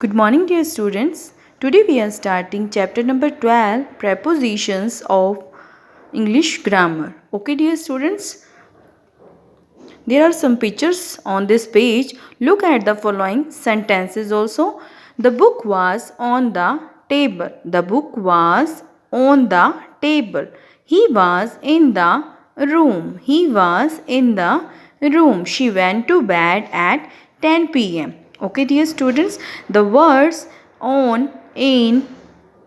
Good morning, dear students. Today we are starting chapter number 12, Prepositions of English Grammar. Okay, dear students, there are some pictures on this page. Look at the following sentences also. The book was on the table. The book was on the table. He was in the room. He was in the room. She went to bed at 10 p.m. Okay, dear students, the words on, in,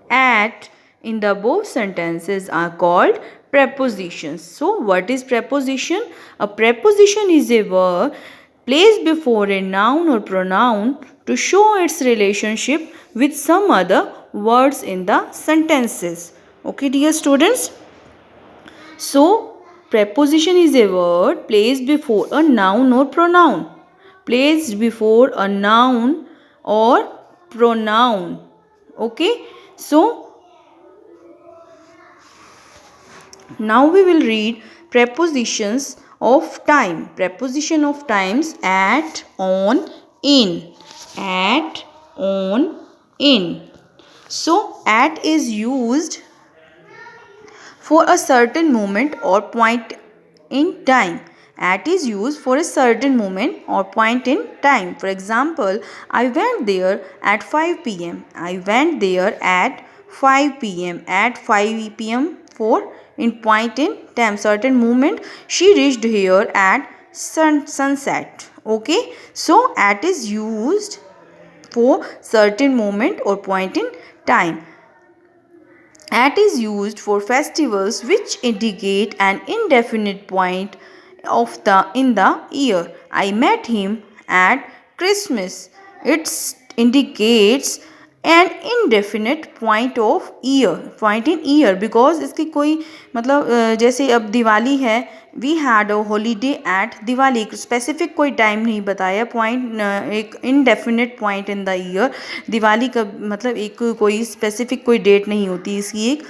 at in the above sentences are called prepositions. So, what is preposition? A preposition is a word placed before a noun or pronoun to show its relationship with some other words in the sentences. Okay, dear students? So, preposition is a word placed before a noun or pronoun. Placed before a noun or pronoun. Okay? So, now we will read prepositions of time. Preposition of times at, on, in. At, on, in. So, at is used for a certain moment or point in time. At is used for a certain moment or point in time. For example, I went there at 5 p.m. I went there at 5 p.m. At 5 p.m. for in point in time, certain moment. She reached here at sunset. Okay, so at is used for certain moment or point in time. At is used for festivals which indicate an indefinite point of the in the year. I met him at Christmas. It indicates an indefinite point of year, point in year, because इसकी कोई मतलब जैसे अब दिवाली है, we had a holiday at Diwali, specific कोई time नहीं बताया, point एक indefinite point in the year. Diwali का मतलब एक कोई स्पेसिफिक कोई डेट नहीं होती इसकी एक.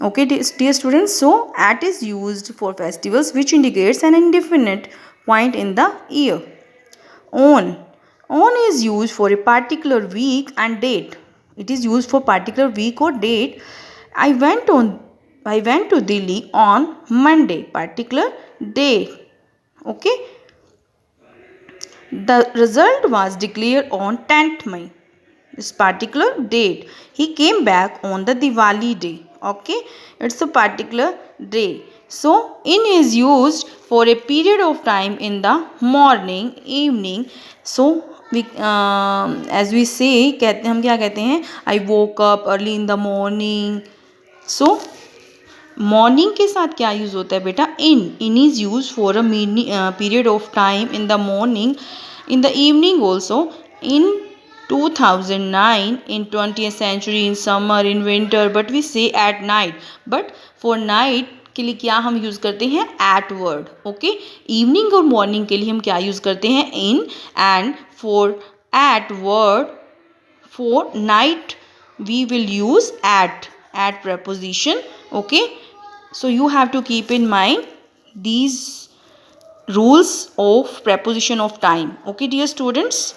Okay, dear students, so at is used for festivals which indicates an indefinite point in the year. On. On is used for a particular week and date. It is used for particular week or date. I went to Delhi on Monday, particular day. Okay. The result was declared on 10th May. This particular date. He came back on the Diwali day. Okay, it's a particular day. So, in is used for a period of time in the morning, evening. So, we as we say, हम क्या कहते हैं? I woke up early in the morning. So, morning के साथ क्या use होता है बेटा? In is use for a period of time in the morning, in the evening also, इन 2009, in 20th century, in summer, in winter, but we say at night. But for night के लिए क्या हम use करते हैं? At word. Okay, evening और morning के लिए हम क्या यूज़ करते हैं? In. And for at word, for night we will use at preposition. Okay, so you have to keep in mind these rules of preposition of time. Okay, dear students.